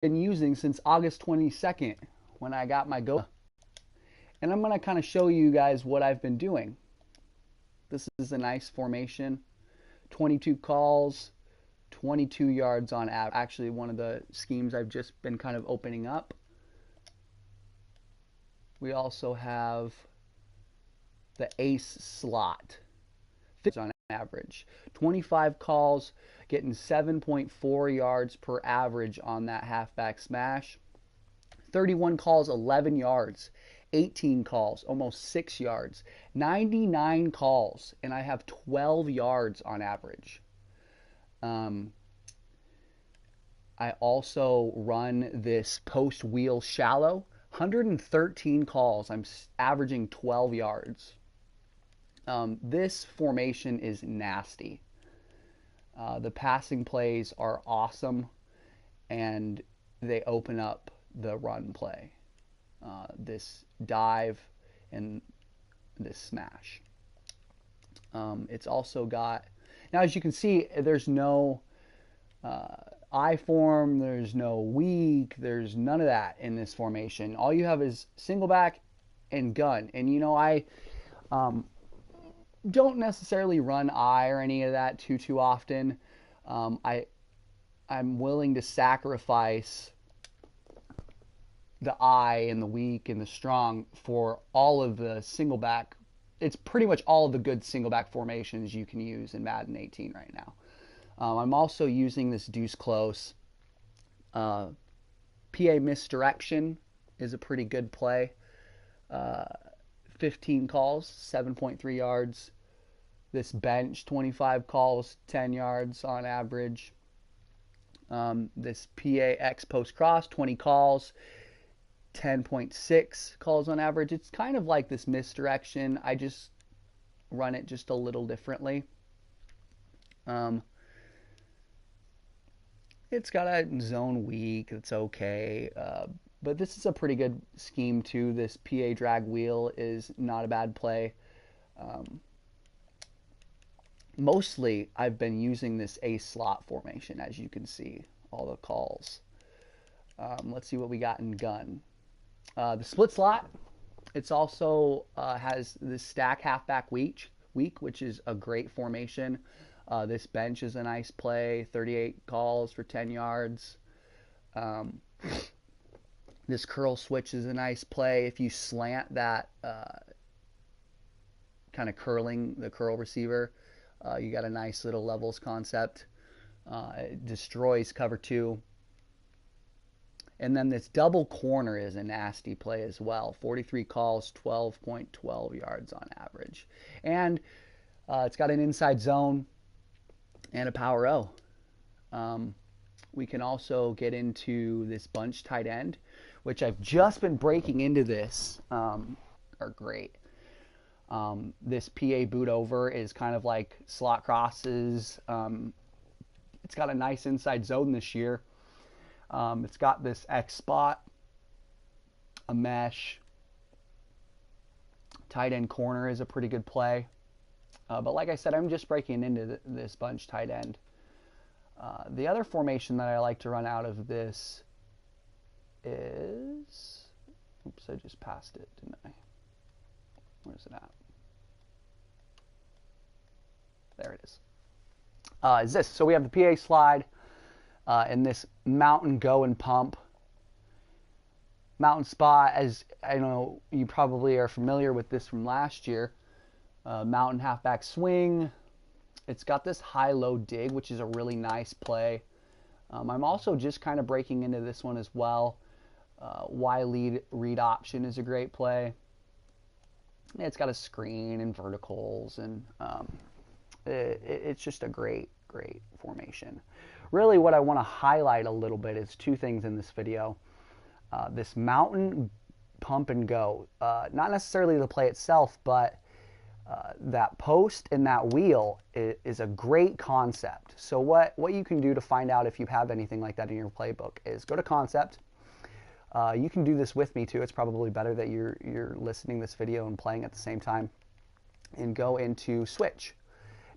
been using since August 22nd when I got my Go. And I'm going to kind of show you guys what I've been doing. This is a nice formation. 22 calls, 22 yards on average. Actually, one of the schemes I've just been kind of opening up. We also have the ace slot. 50 on average. 25 calls, getting 7.4 yards per average on that halfback smash. 31 calls, 11 yards. 18 calls, almost 6 yards. 99 calls, and I have 12 yards on average. I also run this post wheel shallow. 113 calls, I'm averaging 12 yards. This formation is nasty. The passing plays are awesome, and they open up the run play. This dive and this smash. It's also got, now as you can see, there's no I form, there's no weak, there's none of that in this formation. All you have is single back and gun. And you know, I don't necessarily run I or any of that too often. I'm willing to sacrifice the I and the weak and the strong for all of the single back. It's pretty much all of the good single back formations you can use in Madden 18 right now. I'm also using this deuce close. PA misdirection is a pretty good play. 15 calls, 7.3 yards. This bench, 25 calls, 10 yards on average. This PAX post cross, 20 calls, 10.6 calls on average. It's kind of like this misdirection. I just run it just a little differently. It's got a zone weak. It's okay. But this is a pretty good scheme too. This PA drag wheel is not a bad play. Mostly I've been using this ace slot formation, as you can see, all the calls. Let's see what we got in gun. The split slot, it's also has this stack halfback weak, which is a great formation. This bench is a nice play, 38 calls for 10 yards. This curl switch is a nice play. If you slant that kind of curling, the curl receiver, you got a nice little levels concept. It destroys cover 2. And then this double corner is a nasty play as well. 43 calls, 12.12 yards on average. And it's got an inside zone and a power O. We can also get into this bunch tight end, which I've just been breaking into this, are great. This PA boot over is kind of like slot crosses. It's got a nice inside zone this year. It's got this X spot, a mesh. Tight end corner is a pretty good play. But like I said, I'm just breaking into this bunch tight end. The other formation that I like to run out of this is, oops, I just passed it, didn't I? Where's it at? There it is. Is this. So we have the PA slide and this mountain go and pump. Mountain spot, as I know you probably are familiar with this from last year. Mountain halfback swing. It's got this high-low dig, which is a really nice play. I'm also just kind of breaking into this one as well. Y lead read option is a great play. It's got a screen and verticals, and it's just a great formation. Really what I want to highlight a little bit is two things in this video. This mountain pump and go. Not necessarily the play itself, but that post and that wheel is a great concept. So what you can do to find out if you have anything like that in your playbook is go to concept. You can do this with me too. It's probably better that you're listening to this video and playing at the same time. And go into switch.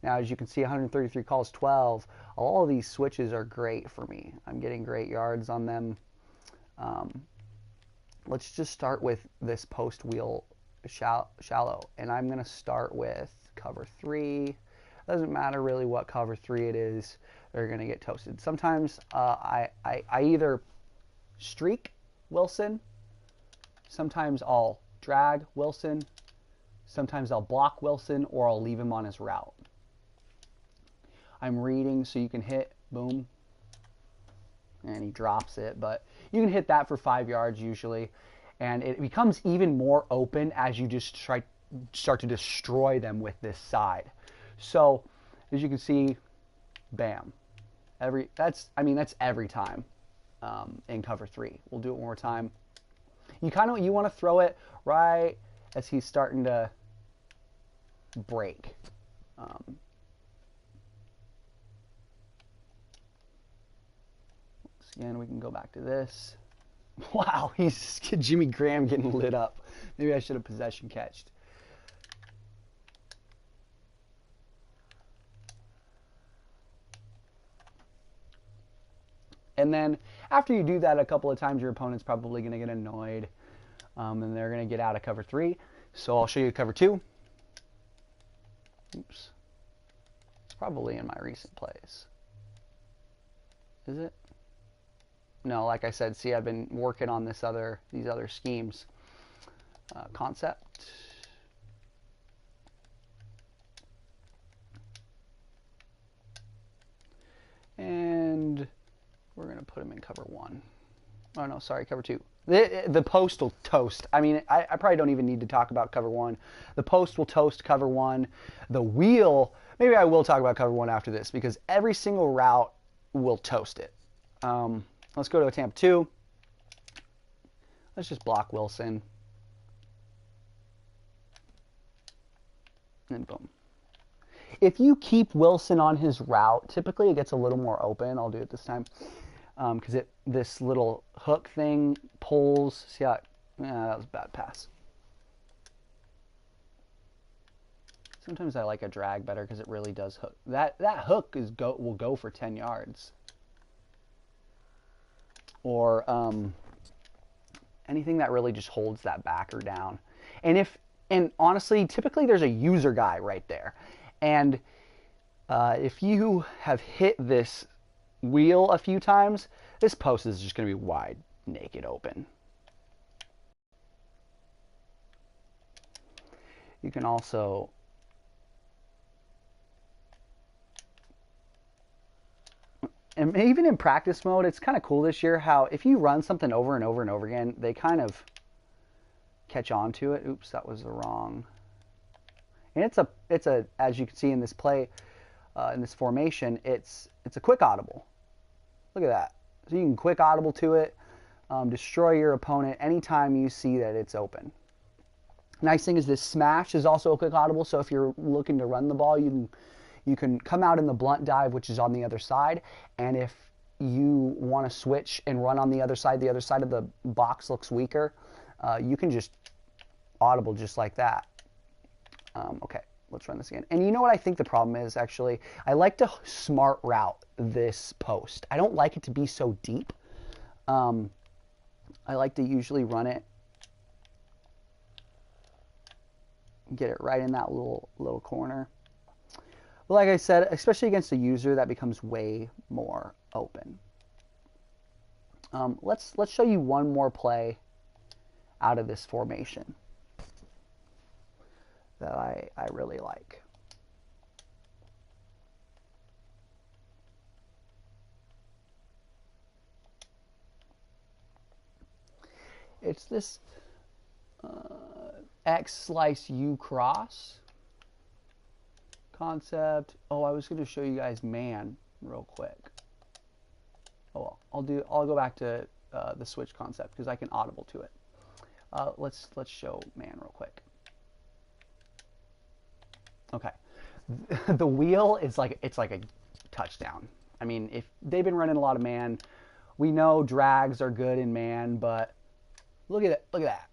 Now as you can see, 133 calls, 12. All of these switches are great for me. I'm getting great yards on them. Let's just start with this post wheel shallow, and I'm going to start with cover 3. Doesn't matter really what cover 3 it is, they're going to get toasted. Sometimes I either streak Wilson, sometimes I'll drag Wilson, sometimes I'll block Wilson, or I'll leave him on his route. I'm reading, so you can hit, boom, and he drops it, but you can hit that for 5 yards usually, and it becomes even more open as you just start to destroy them with this side. So as you can see, bam, that's every time in cover 3. We'll do it one more time. You want to throw it right as he's starting to break. Again, we can go back to this. Wow, he's Jimmy Graham getting lit up. Maybe I should have possession catched. And then after you do that a couple of times, your opponent's probably going to get annoyed, and they're going to get out of cover 3. So I'll show you cover 2. Oops. It's probably in my recent plays. Is it? No, like I said, see, I've been working on these other schemes. Concept. And we're going to put him in cover 1. Oh, no, sorry, cover 2. The post will toast. I mean, I probably don't even need to talk about cover 1. The post will toast cover 1. The wheel, maybe I will talk about cover 1 after this, because every single route will toast it. Let's go to attempt 2. Let's just block Wilson. And boom. If you keep Wilson on his route, typically it gets a little more open. I'll do it this time. Because this little hook thing pulls. See how that was a bad pass. Sometimes I like a drag better because it really does hook. That hook will go for 10 yards. Or anything that really just holds that backer down. And honestly, typically there's a user guy right there. And if you have hit this wheel a few times, this post is just going to be wide, naked, open. You can also and even in practice mode, it's kind of cool this year how if you run something over and over and over again, they kind of catch on to it. Oops, that was the wrong. And it's a as you can see in this play, in this formation, it's a quick audible. Look at that. So you can quick audible to it, destroy your opponent anytime you see that it's open. Nice thing is this smash is also a quick audible, so if you're looking to run the ball, you can come out in the blunt dive, which is on the other side, and if you want to switch and run on the other side of the box looks weaker, you can just audible just like that. Okay, let's run this again. And you know what I think the problem is, actually? I like to smart route this post. I don't like it to be so deep. I like to usually run it, get it right in that little corner. But like I said, especially against a user, that becomes way more open. Let's show you one more play out of this formation that I really like. It's this X slice U cross concept. Oh, I was going to show you guys man real quick. Oh well, I'll go back to the switch concept because I can audible to it. Let's show man real quick. Okay, the wheel is like a touchdown. I mean, if they've been running a lot of man, we know drags are good in man, but look at it. Look at that.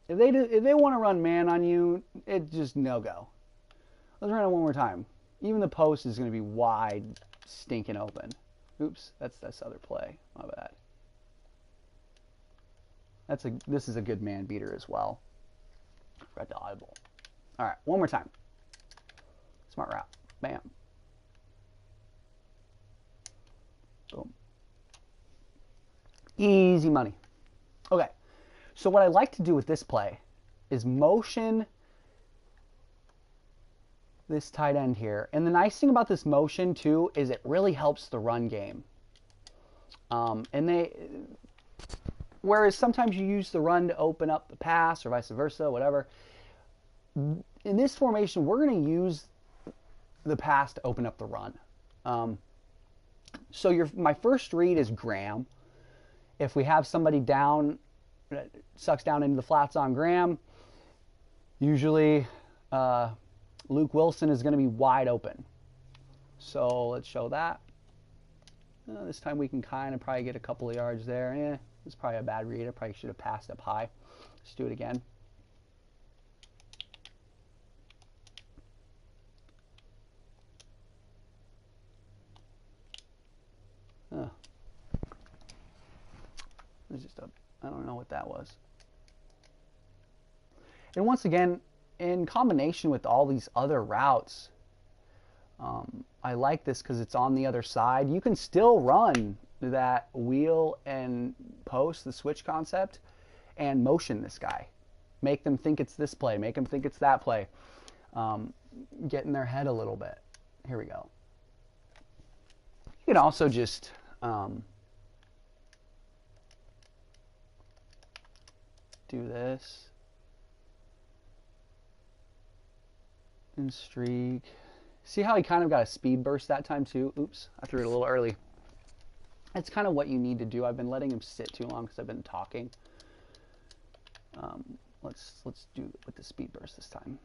If they want to run man on you, it's just no go. Let's run it one more time. Even the post is going to be wide, stinking open. Oops, that's this other play. My bad. This is a good man beater as well. Forgot to audible. All right, one more time. Smart route. Bam. Boom. Easy money. Okay, so what I like to do with this play is motion this tight end here. And the nice thing about this motion too is it really helps the run game. Whereas sometimes you use the run to open up the pass or vice versa, whatever. In this formation, we're going to use the pass to open up the run. So my first read is Graham. If we have somebody down, sucks down into the flats on Graham, usually Luke Wilson is going to be wide open. So let's show that. This time we can kind of probably get a couple of yards there. It's probably a bad read. I probably should have passed up high. Let's do it again. It's just I don't know what that was. And once again, in combination with all these other routes, I like this because it's on the other side. You can still run that wheel and post, the switch concept, and motion this guy. Make them think it's this play. Make them think it's that play. Get in their head a little bit. Here we go. You can also just do this and streak. See how he kind of got a speed burst that time too? Oops, I threw it a little early. That's kind of what you need to do. I've been letting him sit too long because I've been talking. Let's do it with the speed burst this time.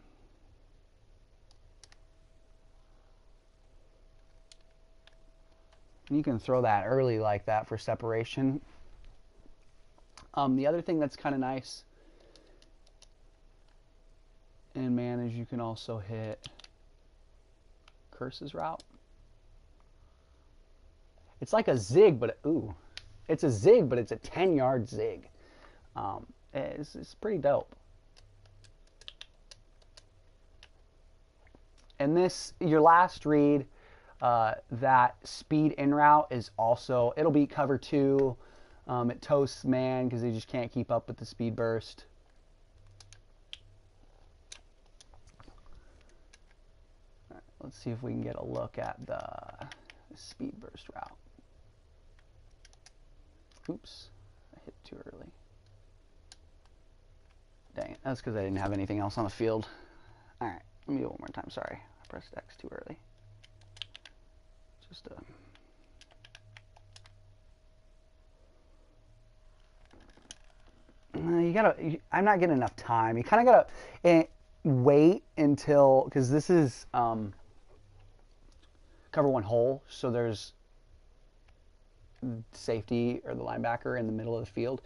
And you can throw that early like that for separation. The other thing that's kind of nice in man is you can also hit Curse's route. It's like a zig, but it's a zig, but it's a 10-yard zig. It's pretty dope. And this, your last read, that speed in route is also, it'll be cover 2. It toasts man because they just can't keep up with the speed burst. All right, let's see if we can get a look at the speed burst route. Oops, I hit too early. Dang it, that's because I didn't have anything else on the field. All right, let me do it one more time. Sorry, I pressed X too early. Just I'm not getting enough time. You kind of gotta wait until, because this is cover 1 hole, so there's safety or the linebacker in the middle of the field.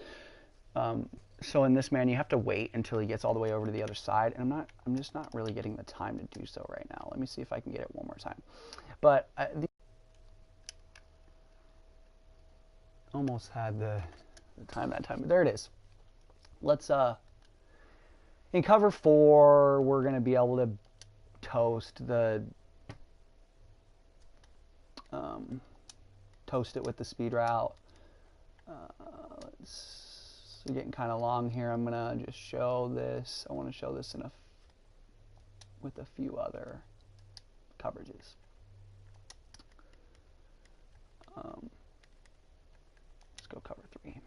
So in this man, you have to wait until he gets all the way over to the other side, and I'm just not really getting the time to do so right now. Let me see if I can get it one more time. But almost had the time that time. But there it is. Let's in cover 4, we're going to be able to toast it with the speed route. It's getting kind of long here. I'm going to just show this. I want to show this with a few other coverages. Let's go cover 3.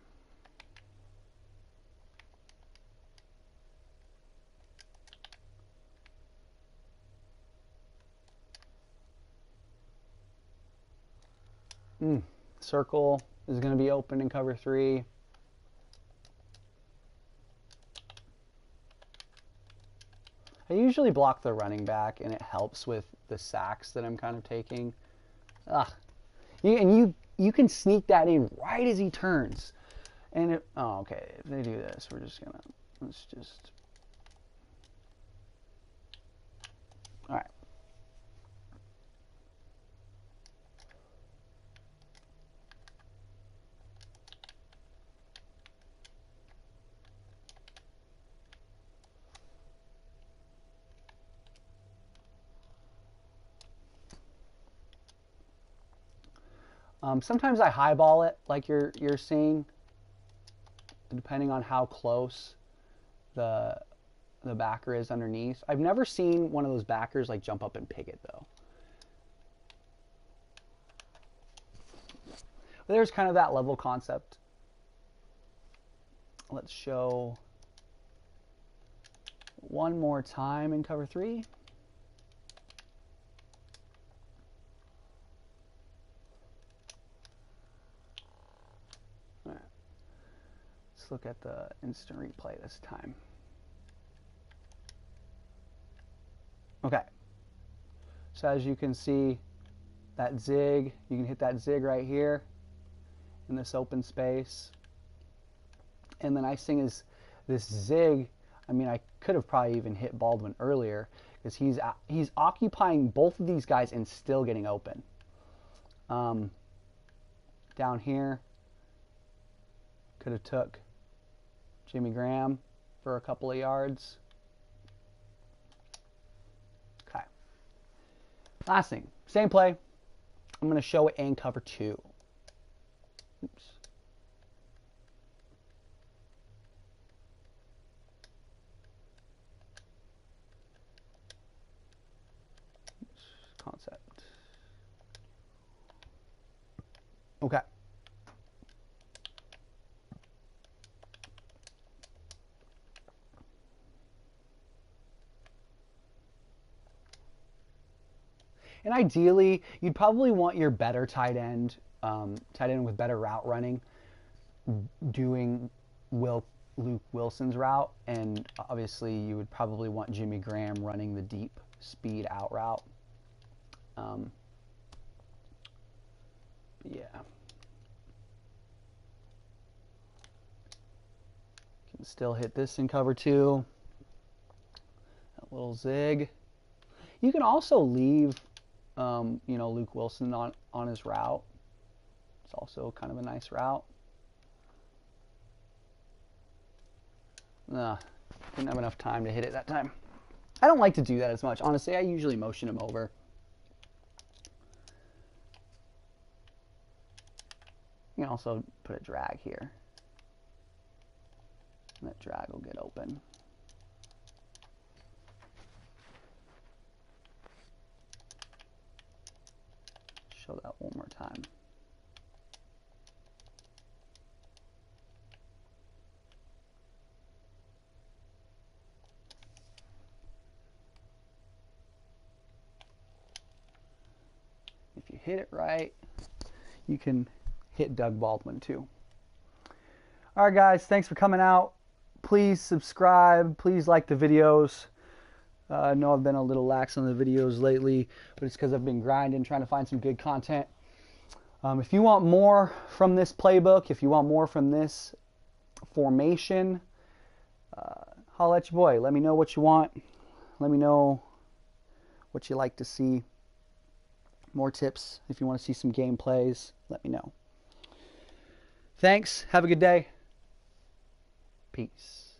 Circle is going to be open in cover 3. I usually block the running back, and it helps with the sacks that I'm kind of taking. You can sneak that in right as he turns. And okay, if they do this, we're just gonna, let's just, all right. Sometimes I highball it, like you're seeing, depending on how close the backer is underneath. I've never seen one of those backers like jump up and pick it though. But there's kind of that level concept. Let's show one more time in cover 3. All right. Let's look at the instant replay this time. Okay. So as you can see, that zig, you can hit that zig right here in this open space. And the nice thing is this zig, I mean, I could have probably even hit Baldwin earlier because he's occupying both of these guys and still getting open. Down here, could have took Jimmy Graham for a couple of yards. Okay. Last thing, same play. I'm going to show it in cover 2. Oops. Concept. Okay. And ideally, you'd probably want your better tight end with better route running, doing Luke Wilson's route, and obviously you would probably want Jimmy Graham running the deep speed out route. Yeah. Can still hit this in cover 2. That little zig. You can also leave, you know, Luke Wilson on his route. It's also kind of a nice route. Didn't have enough time to hit it that time. I don't like to do that as much. Honestly, I usually motion him over. You can also put a drag here. And that drag will get open. Show that one more time. If you hit it right, you can hit Doug Baldwin too. All right, guys, thanks for coming out. Please subscribe. Please like the videos. I know I've been a little lax on the videos lately, but it's because I've been grinding, trying to find some good content. If you want more from this playbook, if you want more from this formation, holla at your boy. Let me know what you want. Let me know what you like to see. More tips. If you want to see some gameplays, let me know. Thanks. Have a good day. Peace.